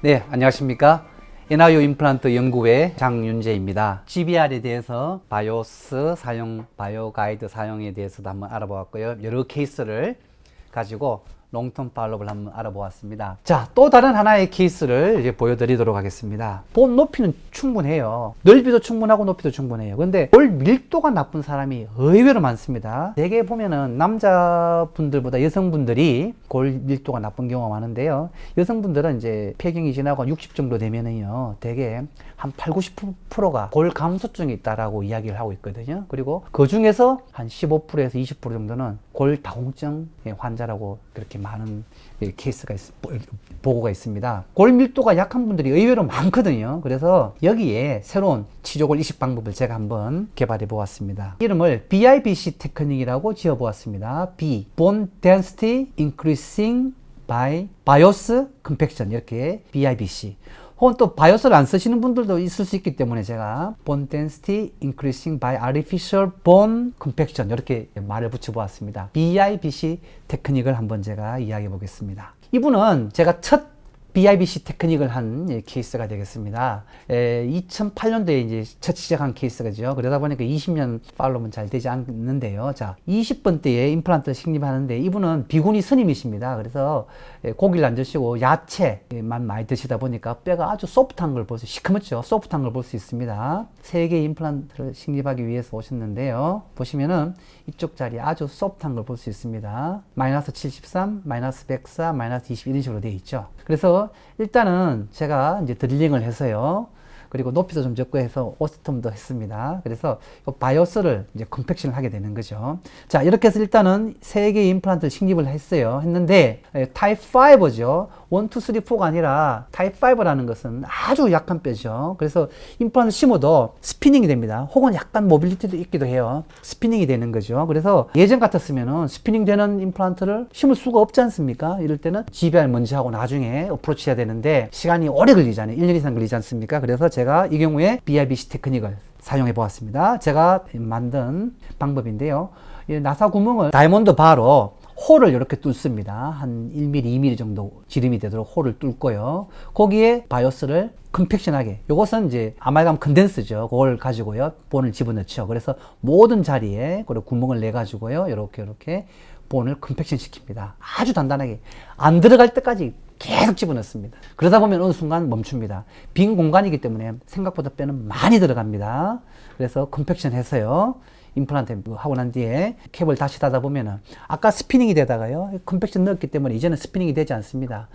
네, 안녕하십니까. NIO 임플란트 연구회 장윤재입니다. GBR에 대해서 바이오스 사용, 바이오 가이드 사용에 대해서도 한번 알아보았고요. 여러 케이스를 가지고 롱텀 팔로우를 한번 알아보았습니다. 자, 또 다른 하나의 케이스를 이제 보여드리도록 하겠습니다. 본 높이는 충분해요. 넓이도 충분하고 높이도 충분해요. 근데 볼 밀도가 나쁜 사람이 의외로 많습니다. 대개 보면은 남자분들보다 여성분들이 골 밀도가 나쁜 경우가 많은데요. 여성분들은 이제 폐경이 지나고 60 정도 되면은요, 대개 한 8, 90%가 골 감소증이 있다라고 이야기를 하고 있거든요. 그리고 그 중에서 한 15%에서 20% 정도는 골 다공증 환자라고 그렇게 많은 케이스가 보고가 있습니다. 골 밀도가 약한 분들이 의외로 많거든요. 그래서 여기에 새로운 치료골 이식 방법을 제가 한번 개발해 보았습니다. 이름을 BIBC 테크닉이라고 지어 보았습니다. B, Bone Density Increasing by Bios Compaction, 이렇게 BIBC. 혹은 또 바이오스를 안 쓰시는 분들도 있을 수 있기 때문에 제가 Bone Density Increasing by Artificial Bone Compaction, 이렇게 말을 붙여보았습니다. BIBC 테크닉을 한번 제가 이야기해 보겠습니다. 이분은 제가 첫 BIBC 테크닉을 한 케이스가 되겠습니다. 2008년도에 이제 첫 시작한 케이스가죠. 그러다 보니까 20년 팔로우는 잘 되지 않는데요. 자, 20번대에 임플란트를 식립하는데 이분은 비구니 스님이십니다. 그래서 고기를 안 드시고 야채만 많이 드시다 보니까 뼈가 아주 소프트한 걸 볼 수, 시커멓죠. 소프트한 걸 볼 수 있습니다. 3개의 임플란트를 식립하기 위해서 오셨는데요. 보시면은 이쪽 자리에 아주 소프트한 걸 볼 수 있습니다. 마이너스 73, 마이너스 104, 마이너스 20 이런 식으로 되어 있죠. 그래서 일단은 제가 이제 드릴링을 해서요. 그리고 높이도 좀 적고 해서 오스톰도 했습니다. 그래서 바이오스를 이제 컴팩션을 하게 되는 거죠. 자, 이렇게 해서 일단은 3개의 임플란트를 식립을 했는데 타입 5죠. 1, 2, 3, 4가 아니라 타입 5라는 것은 아주 약한 뼈죠. 그래서 임플란트 심어도 스피닝이 됩니다. 혹은 약간 모빌리티도 있기도 해요. 스피닝이 되는 거죠. 그래서 예전 같았으면은 스피닝 되는 임플란트를 심을 수가 없지 않습니까? 이럴 때는 GBR 먼저 하고 나중에 어프로치 해야 되는데 시간이 오래 걸리잖아요. 1년 이상 걸리지 않습니까? 그래서 제가 이 경우에 BIBC 테크닉을 사용해 보았습니다. 제가 만든 방법인데요. 이 나사 구멍을 다이아몬드 바로 홀을 이렇게 뚫습니다. 한 1mm, 2mm 정도 지름이 되도록 홀을 뚫고요. 거기에 바이오스를 컴팩션하게, 요것은 이제 아말감 컨덴스죠. 그걸 가지고요. 본을 집어넣죠. 그래서 모든 자리에 구멍을 내 가지고요. 이렇게 본을 컴팩션 시킵니다. 아주 단단하게 안 들어갈 때까지 계속 집어넣습니다. 그러다 보면 어느 순간 멈춥니다. 빈 공간이기 때문에 생각보다 뼈는 많이 들어갑니다. 그래서 컴팩션 해서요. 임플란트 하고 난 뒤에 캡을 다시 닫아 보면은 아까 스피닝이 되다가요. 컴팩션 넣었기 때문에 이제는 스피닝이 되지 않습니다.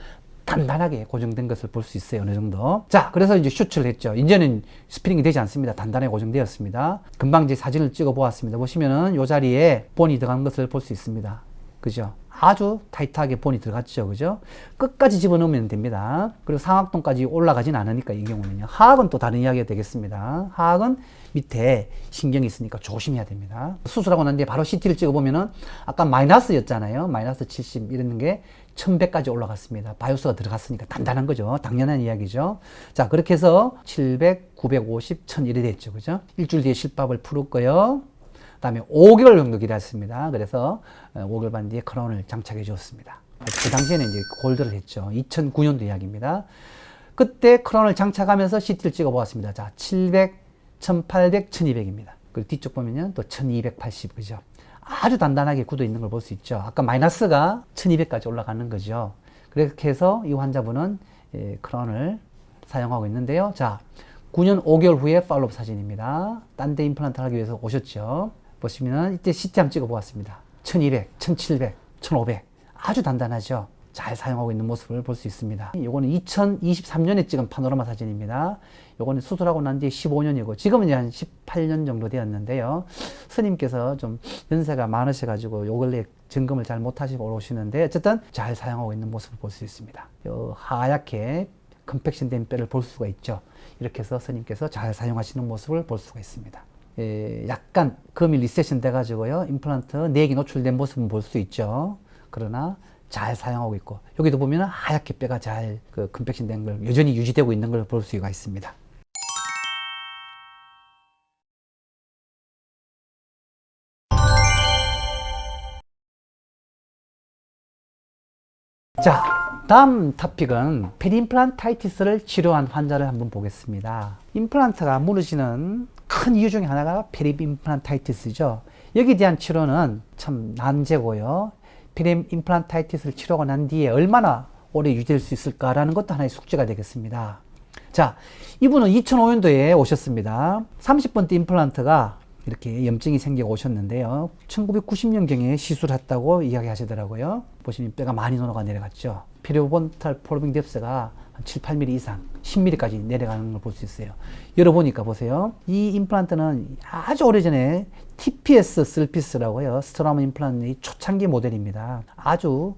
단단하게 고정된 것을 볼 수 있어요. 어느 정도. 자, 그래서 이제 슈츠를 했죠. 이제는 스피닝이 되지 않습니다. 단단하게 고정되었습니다. 금방 이제 사진을 찍어 보았습니다. 보시면은 이 자리에 본이 들어간 것을 볼 수 있습니다. 그죠? 아주 타이트하게 본이 들어갔죠. 그죠? 끝까지 집어넣으면 됩니다. 그리고 상악동까지 올라가진 않으니까 이 경우는요. 하악은 또 다른 이야기가 되겠습니다. 하악은 밑에 신경이 있으니까 조심해야 됩니다. 수술하고 난 뒤에 바로 CT를 찍어보면은 아까 마이너스였잖아요. 마이너스 70 이런 게 1100까지 올라갔습니다. 바이오스가 들어갔으니까 단단한 거죠. 당연한 이야기죠. 자, 그렇게 해서 700, 950, 1000 이래 됐죠. 그죠? 일주일 뒤에 실밥을 풀었고요. 그 다음에 5개월 정도 기다렸습니다. 그래서 5개월 반 뒤에 크라운을 장착해 주었습니다. 그 당시에는 이제 골드를 했죠. 2009년도 이야기입니다. 그때 크라운을 장착하면서 CT를 찍어 보았습니다. 자, 700, 1800, 1200입니다. 그리고 뒤쪽 보면은 또 1280, 그죠? 아주 단단하게 굳어 있는 걸 볼 수 있죠. 아까 마이너스가 1200까지 올라가는 거죠. 그렇게 해서 이 환자분은 크라운을 사용하고 있는데요. 자, 9년 5개월 후에 팔로업 사진입니다. 딴 데 임플란트 하기 위해서 오셨죠. 보시면 이때 CT 한번 찍어 보았습니다. 1200, 1700, 1500 아주 단단하죠. 잘 사용하고 있는 모습을 볼 수 있습니다. 요거는 2023년에 찍은 파노라마 사진입니다. 요거는 수술하고 난 뒤에 15년이고 지금은 이제 한 18년 정도 되었는데요. 스님께서 좀 연세가 많으셔가지고 요 근래 점검을 잘 못하시고 오시는데 어쨌든 잘 사용하고 있는 모습을 볼 수 있습니다. 요 하얗게 컴팩션 된 뼈를 볼 수가 있죠. 이렇게 해서 스님께서 잘 사용하시는 모습을 볼 수가 있습니다. 약간 금이 리세션 돼가지고요. 임플란트 내기 노출된 모습은 볼 수 있죠. 그러나 잘 사용하고 있고 여기도 보면 하얗게 뼈가 잘 컴팩션 된 걸 여전히 유지되고 있는 걸 볼 수가 있습니다. 자, 다음 토픽은 페리임플란타이티스를 치료한 환자를 한번 보겠습니다. 임플란트가 무너지는 큰 이유 중에 하나가 페리임플란타이티스죠. 여기에 대한 치료는 참 난제고요. 페리임플란타이티스를 치료하고 난 뒤에 얼마나 오래 유지될 수 있을까라는 것도 하나의 숙제가 되겠습니다. 자, 이분은 2005년도에 오셨습니다. 30번대 임플란트가 이렇게 염증이 생기고 오셨는데요. 1990년경에 시술했다고 이야기하시더라고요. 보시면 뼈가 많이 녹아 내려갔죠. 피리오본탈 폴빙 뎁스가 한 7, 8mm 이상, 10mm까지 내려가는 걸 볼 수 있어요. 열어보니까 보세요. 이 임플란트는 아주 오래전에 TPS 슬피스라고 해요. 스트라마 임플란트의 초창기 모델입니다. 아주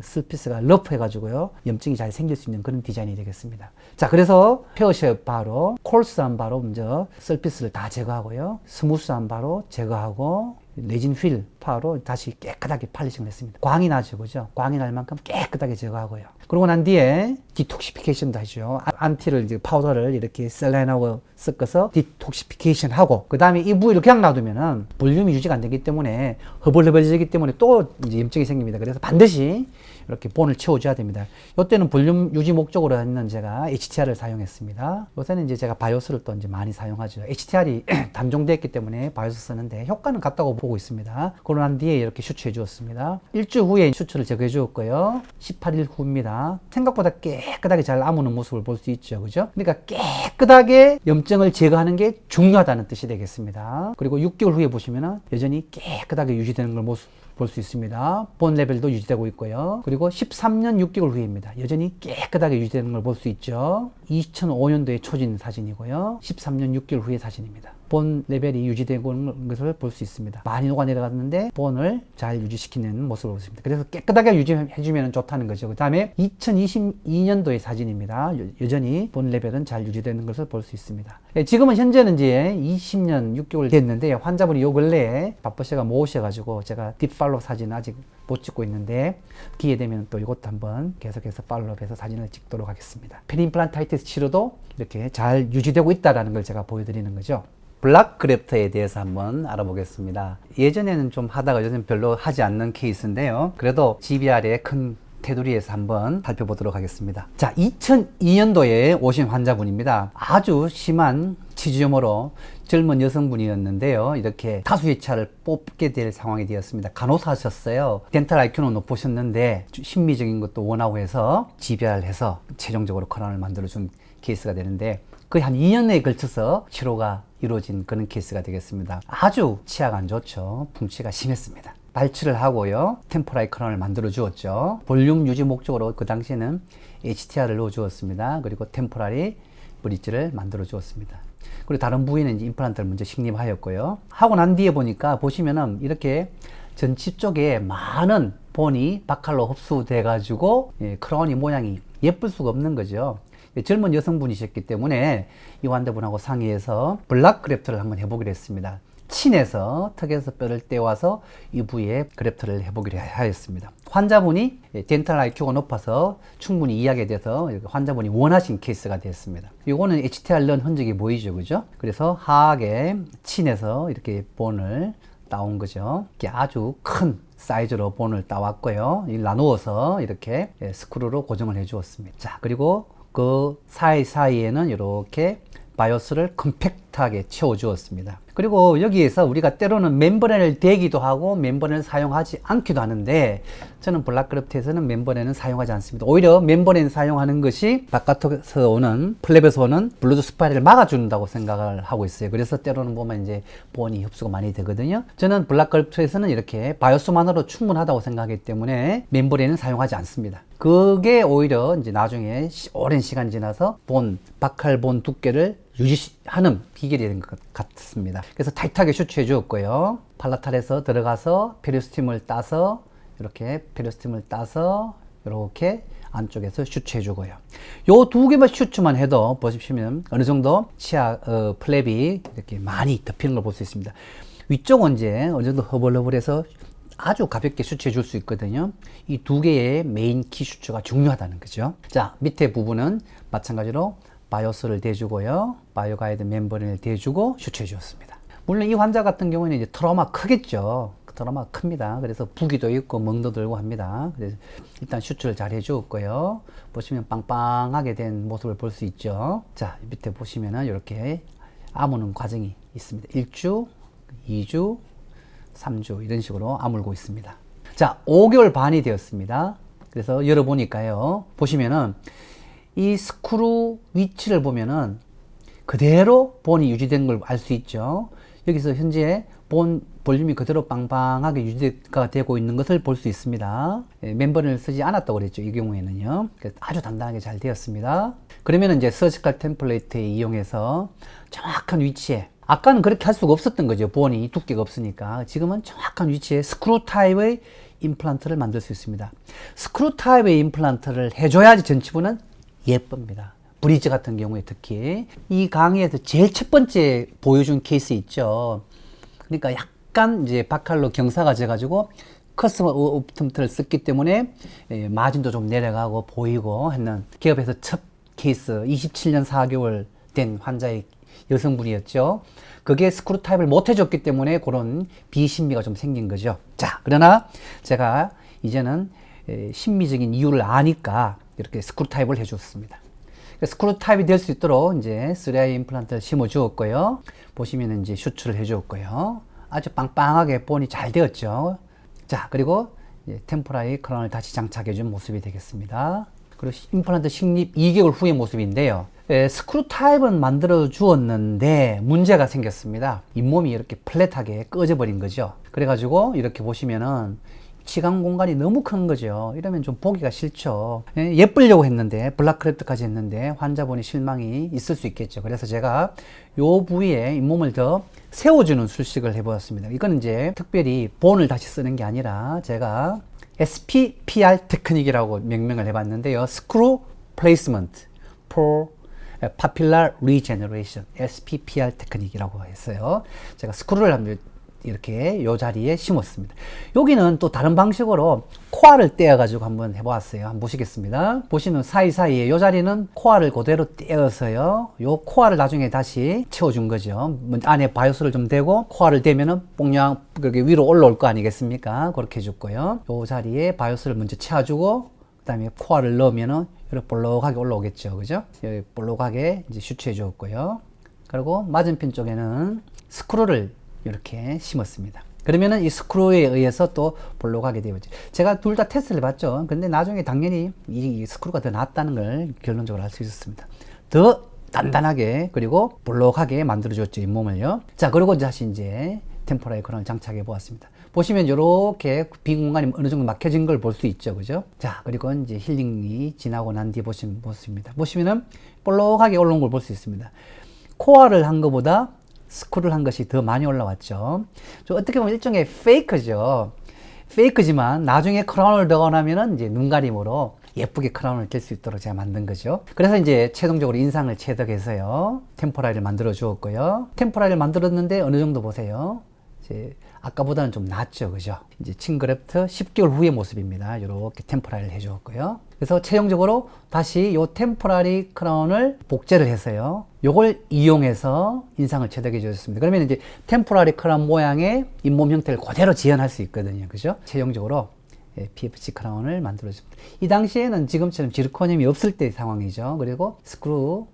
슬피스가 러프해가지고요. 염증이 잘 생길 수 있는 그런 디자인이 되겠습니다. 자, 그래서 페어쉐 바로, 콜스한 바로 먼저 슬피스를 다 제거하고요. 스무스한 바로 제거하고, 레진 휠 파로 다시 깨끗하게 팔리싱을 했습니다. 광이 나죠, 그죠? 광이 날 만큼 깨끗하게 제거하고요. 그러고 난 뒤에 디톡시피케이션도 하죠. 안티를 이제 파우더를 이렇게 셀라인하고 섞어서 디톡시피케이션 하고, 그 다음에 이 부위를 그냥 놔두면은 볼륨이 유지가 안 되기 때문에 허벌허벌해지기 때문에 또 이제 염증이 생깁니다. 그래서 반드시 이렇게 본을 채워줘야 됩니다. 이때는 볼륨 유지 목적으로 했는 제가 HTR을 사용했습니다. 요새는 이제 제가 바이오스를 또 이제 많이 사용하죠. HTR이 단종되어 있기 때문에 바이오스 쓰는데 효과는 같다고 보고 있습니다. 그러고 난 뒤에 이렇게 슈츠해 주었습니다. 일주 후에 슈츠를 제거해 주었고요. 18일 후입니다. 생각보다 깨끗하게 잘 아무는 모습을 볼 수 있죠. 그죠? 그러니까 깨끗하게 염증을 제거하는 게 중요하다는 뜻이 되겠습니다. 그리고 6개월 후에 보시면은 여전히 깨끗하게 유지되는 걸 볼 수 있습니다. 본 레벨도 유지되고 있고요. 그리고 13년 6개월 후입니다. 여전히 깨끗하게 유지되는 걸 볼 수 있죠. 2005년도에 초진 사진이고요. 13년 6개월 후의 사진입니다. 본 레벨이 유지되고 있는 것을 볼 수 있습니다. 많이 녹아 내려갔는데 본을 잘 유지시키는 모습을 볼 수 있습니다. 그래서 깨끗하게 유지해주면 좋다는 거죠. 그 다음에 2022년도의 사진입니다. 여전히 본 레벨은 잘 유지되는 것을 볼 수 있습니다. 지금은 현재는 이제 20년 6개월 됐는데 환자분이 요 근래에 바쁘셔가 모으셔가지고 제가 딥팔로우 사진을 아직 못 찍고 있는데 기회 되면 또 이것도 한번 계속해서 팔로우업해서 사진을 찍도록 하겠습니다. 페리임플란타이티스 치료도 이렇게 잘 유지되고 있다는 걸 제가 보여드리는 거죠. 블락 그래프트에 대해서 한번 알아보겠습니다. 예전에는 좀 하다가 요즘 별로 하지 않는 케이스인데요. 그래도 GBR의 큰 테두리에서 한번 살펴보도록 하겠습니다. 자, 2002년도에 오신 환자분입니다. 아주 심한 치주염으로 젊은 여성분이었는데요. 이렇게 다수의 차를 뽑게 될 상황이 되었습니다. 간호사셨어요. 덴탈 IQ는 높으셨는데 심미적인 것도 원하고 해서 GBR해서 최종적으로 코란을 만들어준 케이스가 되는데 거의 한 2년에 걸쳐서 치료가 이루어진 그런 케이스가 되겠습니다. 아주 치아가 안 좋죠. 풍치가 심했습니다. 발치를 하고요. 템포라이 크라운을 만들어 주었죠. 볼륨 유지 목적으로 그 당시에는 HTR을 넣어 주었습니다. 그리고 템포라리 브릿지를 만들어 주었습니다. 그리고 다른 부위는 이제 임플란트를 먼저 식립하였고요. 하고 난 뒤에 보니까 보시면은 이렇게 전치 쪽에 많은 본이 바칼로 흡수돼 가지고 크라운이 모양이 예쁠 수가 없는 거죠. 젊은 여성분이셨기 때문에 이 환자분하고 상의해서 블락 그래프트를 한번 해보기로 했습니다. 친해서 턱에서 뼈를 떼와서 이 부위에 그래프트를 해보기로 하였습니다. 환자분이 덴탈 IQ가 높아서 충분히 이해하게 돼서 환자분이 원하신 케이스가 되었습니다. 이거는 HTR 넣은 흔적이 보이죠, 그죠? 그래서 하악에 친해서 이렇게 본을 따온 거죠. 이게 아주 큰 사이즈로 본을 따왔고요. 나누어서 이렇게 스크루로 고정을 해 주었습니다. 자, 그리고 그 사이사이에는 이렇게 바이오스를 컴팩트하게 채워 주었습니다. 그리고 여기에서 우리가 때로는 멤브레인을 대기도 하고 멤브레인을 사용하지 않기도 하는데 저는 블락그래프트에서는 멤브레인을 사용하지 않습니다. 오히려 멤브레인을 사용하는 것이 바깥에서 오는 플랩에서 오는 블루투스 스파이크를 막아준다고 생각을 하고 있어요. 그래서 때로는 보면 이제 본이 흡수가 많이 되거든요. 저는 블락그래프트에서는 이렇게 바이오스만으로 충분하다고 생각하기 때문에 멤브레인은 사용하지 않습니다. 그게 오히려 이제 나중에 오랜 시간이 지나서 바칼본 두께를 유지하는 비결이 된 것 같습니다. 그래서 타이트하게 슈츠해 주었고요. 팔라탈에서 들어가서 페리오스팀을 따서 이렇게 안쪽에서 슈츠해 주고요. 요 두 개만 슈츠만 해도 보시면 어느 정도 치아 플랩이 이렇게 많이 덮이는 걸 볼 수 있습니다. 위쪽은 이제 어느 정도 허벌허벌해서 아주 가볍게 슈츠해 줄 수 있거든요. 이 두 개의 메인 키 슈츠가 중요하다는 거죠. 자, 밑에 부분은 마찬가지로 바이오스를 대주고요. 바이오가이드 멤버린을 대주고 슈츠해 주었습니다. 물론 이 환자 같은 경우에는 이제 트라우마 크겠죠. 트라우마 큽니다. 그래서 부기도 있고 멍도 들고 합니다. 그래서 일단 슈트를 잘 해주었고요. 보시면 빵빵하게 된 모습을 볼 수 있죠. 자, 밑에 보시면은 이렇게 아무는 과정이 있습니다. 1주, 2주, 3주 이런 식으로 아물고 있습니다. 자, 5개월 반이 되었습니다. 그래서 열어보니까요. 보시면은 이 스크루 위치를 보면은 그대로 본이 유지된 걸 알 수 있죠. 여기서 현재 본 볼륨이 그대로 빵빵하게 유지가 되고 있는 것을 볼 수 있습니다. 멤버를 쓰지 않았다고 그랬죠. 이 경우에는요. 아주 단단하게 잘 되었습니다. 그러면 이제 서지컬 템플레이트에 이용해서 정확한 위치에, 아까는 그렇게 할 수가 없었던 거죠. 본이 두께가 없으니까. 지금은 정확한 위치에 스크루 타입의 임플란트를 만들 수 있습니다. 스크루 타입의 임플란트를 해줘야지 전치부는 예쁩니다. 브리즈 같은 경우에 특히 이 강의에서 제일 첫 번째 보여준 케이스 있죠. 그러니까 약간 이제 바칼로 경사가 져가지고 커스텀 오프텀트를 썼기 때문에 마진도 좀 내려가고 보이고 했는 기업에서 첫 케이스 27년 4개월 된 환자의 여성분이었죠. 그게 스크루 타입을 못 해줬기 때문에 그런 비신비가 좀 생긴 거죠. 자, 그러나 제가 이제는 심미적인 이유를 아니까 이렇게 스크루 타입을 해줬습니다. 스크루 타입이 될 수 있도록 이제 3i 임플란트를 심어 주었고요. 보시면 이제 슈트를 해 주었고요. 아주 빵빵하게 본이 잘 되었죠. 자, 그리고 템포라리 크라운을 다시 장착해 준 모습이 되겠습니다. 그리고 임플란트 식립 2개월 후의 모습인데요. 스크루 타입은 만들어 주었는데 문제가 생겼습니다. 잇몸이 이렇게 플랫하게 꺼져 버린 거죠. 그래가지고 이렇게 보시면은 시간 공간이 너무 큰 거죠. 이러면 좀 보기가 싫죠. 예쁘려고 했는데, 블락크래프트까지 했는데 환자분이 실망이 있을 수 있겠죠. 그래서 제가 요 부위에 잇몸을 더 세워주는 술식을 해보았습니다. 이건 이제 특별히 본을 다시 쓰는 게 아니라 제가 SPPR 테크닉이라고 명명을 해봤는데요. Screw Placement for Papillar Regeneration, SPPR 테크닉이라고 했어요. 제가 스크루를 이렇게 요 자리에 심었습니다. 여기는 또 다른 방식으로 코알을 떼어 가지고 한번 해보았어요. 한번 보시겠습니다. 보시면 사이사이에 요 자리는 코알을 그대로 떼어서요, 요 코알을 나중에 다시 채워준 거죠. 안에 바이오스를 좀 대고 코알을 대면은 뽕냥 그렇게 위로 올라올 거 아니겠습니까? 그렇게 해줬고요. 요 자리에 바이오스를 먼저 채워주고 그 다음에 코알을 넣으면은 이렇게 볼록하게 올라오겠죠. 그죠? 여기 볼록하게 이제 슈트해 주었고요. 그리고 맞은편 쪽에는 스크루를 이렇게 심었습니다. 그러면은 이 스크루에 의해서 또 볼록하게 되어죠. 제가 둘 다 테스트를 해봤죠. 근데 나중에 당연히 이 스크루가 더 낫다는 걸 결론적으로 알 수 있었습니다. 더 단단하게 그리고 볼록하게 만들어줬죠, 잇몸을요. 자, 그리고 다시 이제 템포라리 크라운을 장착해 보았습니다. 보시면 이렇게 빈 공간이 어느 정도 막혀진 걸 볼 수 있죠, 그죠? 자, 그리고 이제 힐링이 지나고 난 뒤에 보시면 모습입니다. 보시면은 볼록하게 올라온 걸 볼 수 있습니다. 코어를 한 것보다 스크루를 한 것이 더 많이 올라왔죠. 좀 어떻게 보면 일종의 페이크죠. 페이크지만 나중에 크라운을 더가 나면은 이제 눈가림으로 예쁘게 크라운을 댈 수 있도록 제가 만든 거죠. 그래서 이제 최종적으로 인상을 채덕해서요, 템포라리를 만들어 주었고요. 템포라리를 만들었는데 어느 정도 보세요. 이제 아까보다는 좀 낫죠, 그죠? 이제 칭그래프트 10개월 후의 모습입니다. 이렇게 템포라리를 해주었고요. 그래서 최종적으로 다시 요 템포라리 크라운을 복제를 해서요, 요걸 이용해서 인상을 채덕해 주셨습니다. 그러면 이제 템포라리 크라운 모양의 잇몸 형태를 그대로 재현할 수 있거든요, 그죠? 최종적으로 PFC 크라운을 만들어줍니다. 이 당시에는 지금처럼 지르코늄이 없을 때의 상황이죠. 그리고 스크루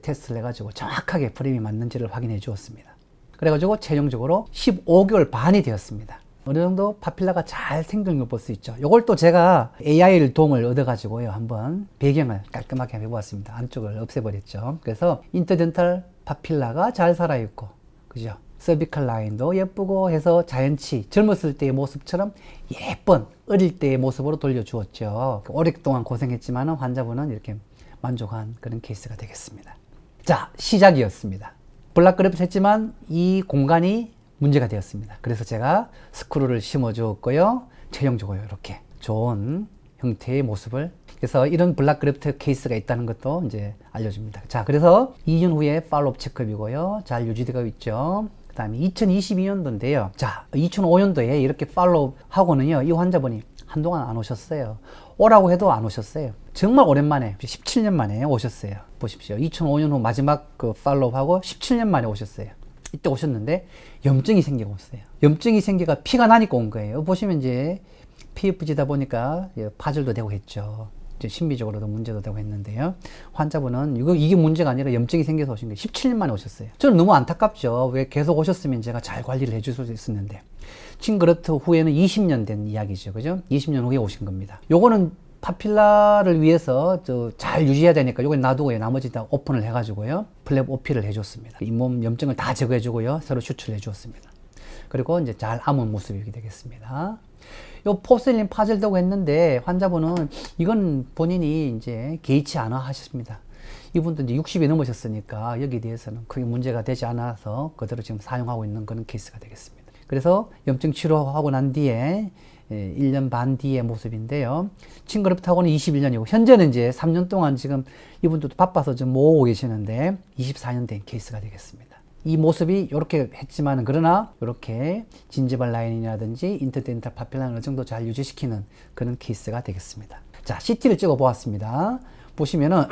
테스트를 해가지고 정확하게 프레임이 맞는지를 확인해 주었습니다. 그래가지고 최종적으로 15개월 반이 되었습니다. 어느 정도 파필라가 잘 생긴 걸 볼 수 있죠. 이걸 또 제가 AI를 도움을 얻어가지고요, 한번 배경을 깔끔하게 해보았습니다. 안쪽을 없애버렸죠. 그래서 인터덴탈 파필라가 잘 살아있고, 그죠? 서비컬 라인도 예쁘고 해서 자연치, 젊었을 때의 모습처럼 예쁜 어릴 때의 모습으로 돌려주었죠. 오랫동안 고생했지만 환자분은 이렇게 만족한 그런 케이스가 되겠습니다. 자, 시작이었습니다. 블락그래프트 했지만 이 공간이 문제가 되었습니다. 그래서 제가 스크루를 심어 주었고요. 최종적으로 이렇게 좋은 형태의 모습을, 그래서 이런 블락그래프트 케이스가 있다는 것도 이제 알려줍니다. 자, 그래서 2년 후에 팔로업 체크업이고요. 잘 유지되고 있죠. 그 다음에 2022년도인데요. 자, 2005년도에 이렇게 팔로업 하고는요, 이 환자분이 한동안 안 오셨어요. 오라고 해도 안 오셨어요. 정말 오랜만에 17년 만에 오셨어요. 보십시오. 2005년 후 마지막 그 팔로우하고 17년 만에 오셨어요. 이때 오셨는데 염증이 생기고 있어요. 염증이 생기가 피가 나니까 온 거예요. 보시면 이제 PFG다 보니까 파절도 되고 했죠. 이제 심미적으로도 문제도 되고 했는데요. 환자분은 이게 문제가 아니라 염증이 생겨서 오신 거예요. 17년 만에 오셨어요. 저는 너무 안타깝죠. 왜 계속 오셨으면 제가 잘 관리를 해줄 수 있었는데. 칭그레프트 후에는 20년 된 이야기죠. 그죠? 20년 후에 오신 겁니다. 요거는 파필라를 위해서 잘 유지해야 되니까 요걸 놔두고요. 나머지 다 오픈을 해가지고요. 플랩 오피를 해줬습니다. 잇몸 염증을 다 제거해주고요. 새로 수출해 주었습니다. 그리고 이제 잘 아문 모습이 되겠습니다. 요 포셀린 파절다고 했는데 환자분은 이건 본인이 이제 개의치 않아 하셨습니다. 이분도 이제 60이 넘으셨으니까 여기에 대해서는 크게 문제가 되지 않아서 그대로 지금 사용하고 있는 그런 케이스가 되겠습니다. 그래서 염증 치료하고 난 뒤에 1년 반 뒤의 모습인데요. 칭그레프트하고는 21년이고 현재는 이제 3년 동안 지금 이분도 바빠서 좀 모으고 계시는데 24년 된 케이스가 되겠습니다. 이 모습이 이렇게 했지만 그러나 이렇게 진지발 라인이라든지 인터덴탈 파필라는 어느 정도 잘 유지시키는 그런 케이스가 되겠습니다. 자, CT를 찍어 보았습니다. 보시면은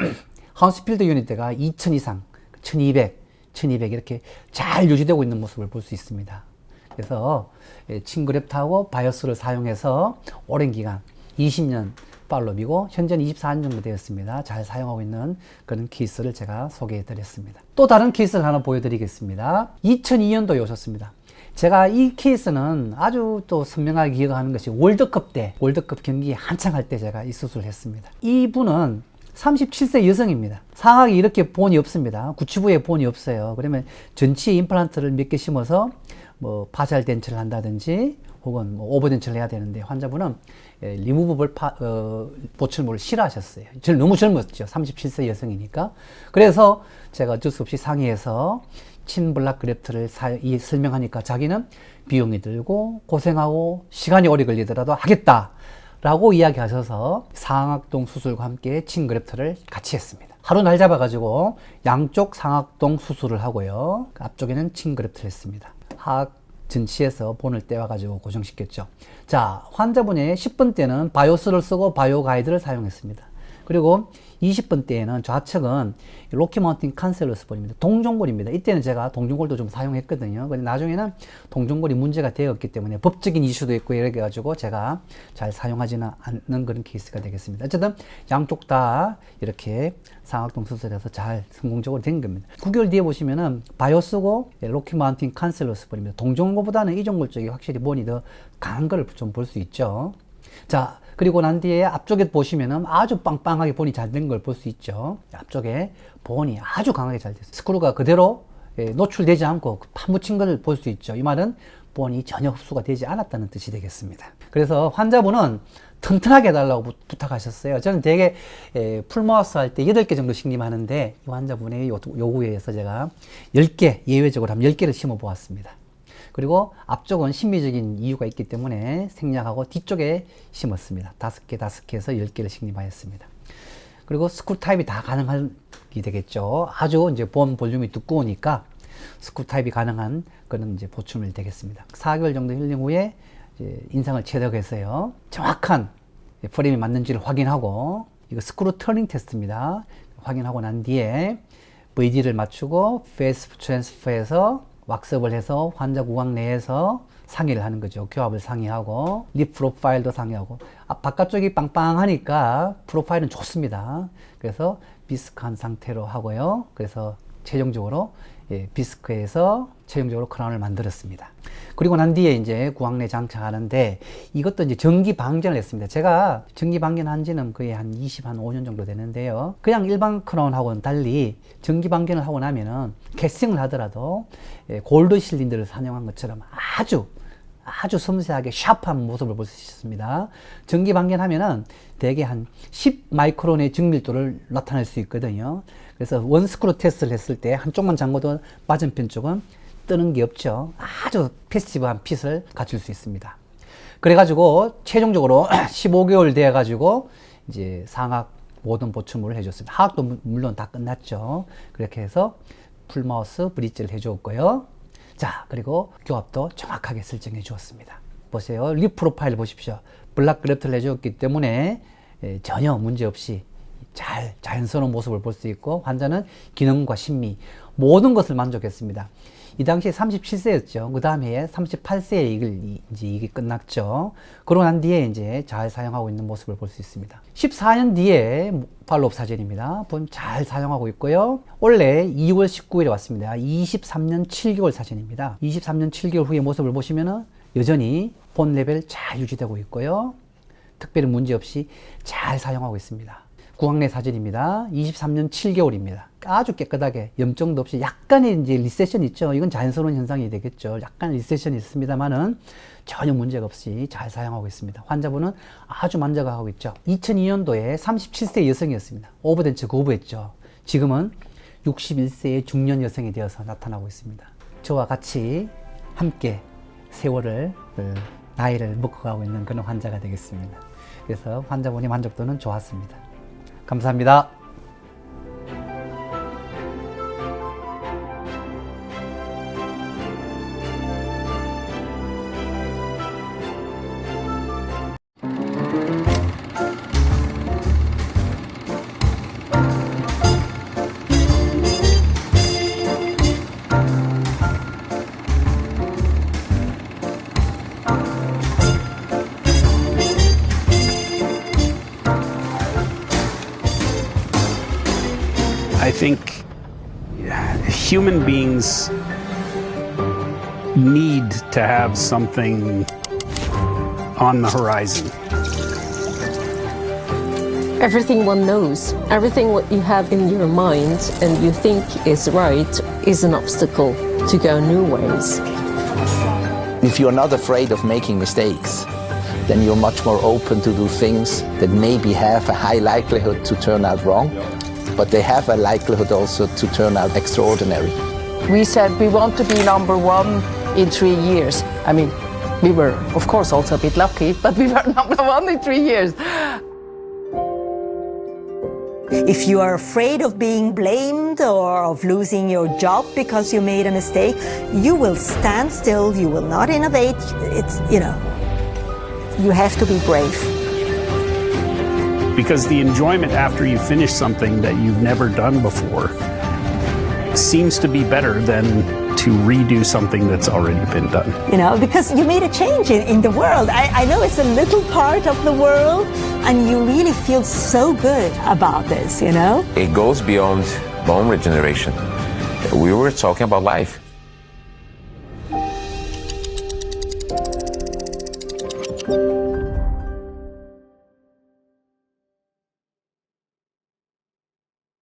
하운스필드 유닛대가 2000 이상, 1200, 1200 이렇게 잘 유지되고 있는 모습을 볼 수 있습니다. 그래서 칭그레프트하고 바이오스를 사용해서 오랜 기간 20년 팔로업이고 현재는 24년 정도 되었습니다. 잘 사용하고 있는 그런 케이스를 제가 소개해 드렸습니다. 또 다른 케이스를 하나 보여드리겠습니다. 2002년도에 오셨습니다. 제가 이 케이스는 아주 또 선명하게 기억하는 것이 월드컵 경기 한창 할 때 제가 이 수술을 했습니다. 이분은 37세 여성입니다. 상악이 이렇게 본이 없습니다. 구치부에 본이 없어요. 그러면 전치에 임플란트를 몇 개 심어서 뭐 파샬 덴처를 한다든지 혹은 뭐 오버덴처를 해야 되는데 환자분은 리무버블 보철물을 싫어하셨어요. 너무 젊었죠. 37세 여성이니까. 그래서 제가 어쩔 수 없이 상의해서 친블락 그래프트를 설명하니까 자기는 비용이 들고 고생하고 시간이 오래 걸리더라도 하겠다 라고 이야기하셔서 상악동 수술과 함께 친그래프트를 같이 했습니다. 하루 날 잡아가지고 양쪽 상악동 수술을 하고요. 앞쪽에는 친그래프트를 했습니다. 하악 전치에서 본을 떼와가지고 고정시켰죠. 자, 환자분의 10번 때는 바이오스를 쓰고 바이오 가이드를 사용했습니다. 그리고 20번 때에는 좌측은 로키마운틴 칸셀러스 볼입니다. 동종골입니다. 이때는 제가 동종골도 좀 사용했거든요. 근데 나중에는 동종골이 문제가 되었기 때문에 법적인 이슈도 있고 이렇게 해가지고 제가 잘 사용하지는 않는 그런 케이스가 되겠습니다. 어쨌든 양쪽 다 이렇게 상악동 수술해서 잘 성공적으로 된 겁니다. 9개월 뒤에 보시면은 바이오스고 로키마운틴 칸셀러스 볼입니다. 동종골보다는 이종골 쪽이 확실히 본이 더 강한 걸 좀 볼 수 있죠. 자, 그리고 난 뒤에 앞쪽에 보시면은 아주 빵빵하게 본이 잘 된 걸 볼 수 있죠. 앞쪽에 본이 아주 강하게 잘 됐어요. 스크루가 그대로 노출되지 않고 파묻힌 걸 볼 수 있죠. 이 말은 본이 전혀 흡수가 되지 않았다는 뜻이 되겠습니다. 그래서 환자분은 튼튼하게 해달라고 부탁하셨어요. 저는 되게 풀마우스 할 때 8개 정도 심임하는데 이 환자분의 요구에 의해서 제가 10개, 예외적으로 한 10개를 심어 보았습니다. 그리고 앞쪽은 심미적인 이유가 있기 때문에 생략하고 뒤쪽에 심었습니다. 5개 해서 10개를 식립하였습니다. 그리고 스크루 타입이 다 가능하게 되겠죠. 아주 이제 본 볼륨이 두꺼우니까 스크루 타입이 가능한 그런 이제 보충이 되겠습니다. 4개월 정도 힐링 후에 이제 인상을 체득해서요. 정확한 프레임이 맞는지를 확인하고 이거 스크루 터닝 테스트입니다. 확인하고 난 뒤에 VD를 맞추고 페이스 트랜스퍼에서 왁스업을 해서 환자 구강 내에서 상의를 하는 거죠. 교합을 상의하고 립 프로파일도 상의하고 바깥쪽이 빵빵하니까 프로파일은 좋습니다. 그래서 비스크한 상태로 하고요. 그래서 최종적으로 비스크에서 최종적으로 크라운을 만들었습니다. 그리고 난 뒤에 이제 구강내 장착하는데 이것도 이제 전기 방전을 했습니다. 제가 전기 방전한 지는 거의 한 5년 정도 되는데요. 그냥 일반 크라운하고는 달리 전기 방전을 하고 나면은 캐스팅을 하더라도 골드 실린더를 사용한 것처럼 아주 섬세하게 샤프한 모습을 볼 수 있습니다. 전기 방전하면은 대개 한 10 마이크론의 정밀도를 나타낼 수 있거든요. 그래서 원 스크루 테스트를 했을 때 한쪽만 잠궈도 맞은편 쪽은 뜨는 게 없죠. 아주 패시브한 핏을 갖출 수 있습니다. 그래가지고 최종적으로 15개월 돼가지고 이제 상악 모든 보충물을 해줬습니다. 하악도 물론 다 끝났죠. 그렇게 해서 풀마우스 브릿지를 해주었고요. 자, 그리고 교합도 정확하게 설정해 주었습니다. 보세요. 립 프로파일 보십시오. 블락 그래프트를 해주었기 때문에 전혀 문제 없이 잘 자연스러운 모습을 볼 수 있고 환자는 기능과 심미 모든 것을 만족했습니다. 이 당시에 37세였죠. 그 다음 해에 38세에 이게 끝났죠. 그러고 난 뒤에 이제 잘 사용하고 있는 모습을 볼 수 있습니다. 14년 뒤에 팔로업 사진입니다. 보면 잘 사용하고 있고요. 올해 2월 19일에 왔습니다. 23년 7개월 사진입니다. 23년 7개월 후의 모습을 보시면은 여전히 본 레벨 잘 유지되고 있고요. 특별히 문제 없이 잘 사용하고 있습니다. 구황내 사진입니다. 23년 7개월입니다. 아주 깨끗하게 염증도 없이 약간의 이제 리세션이 있죠. 이건 자연스러운 현상이 되겠죠. 약간 리세션이 있습니다만은 전혀 문제가 없이 잘 사용하고 있습니다. 환자분은 아주 만족하고 있죠. 2002년도에 37세 여성이었습니다. 오버덴처 거부했죠. 지금은 61세의 중년 여성이 되어서 나타나고 있습니다. 저와 같이 함께 세월을 나이를 먹어가고 있는 그런 환자가 되겠습니다. 그래서 환자분의 만족도는 좋았습니다. 감사합니다. I think human beings need to have something on the horizon. Everything one knows, everything what you have in your mind and you think is right is an obstacle to go new ways. If you're not afraid of making mistakes, then you're much more open to do things that maybe have a high likelihood to turn out wrong, but they have a likelihood also to turn out extraordinary. We said we want to be number one in 3 years. I mean, we were, of course, also a bit lucky, but we were number one in 3 years. If you are afraid of being blamed or of losing your job because you made a mistake, you will stand still, you will not innovate. It's, you have to be brave. Because the enjoyment after you finish something that you've never done before seems to be better than to redo something that's already been done. Because you made a change in the world. I know it's a little part of the world, and you really feel so good about this, It goes beyond bone regeneration. We were talking about life.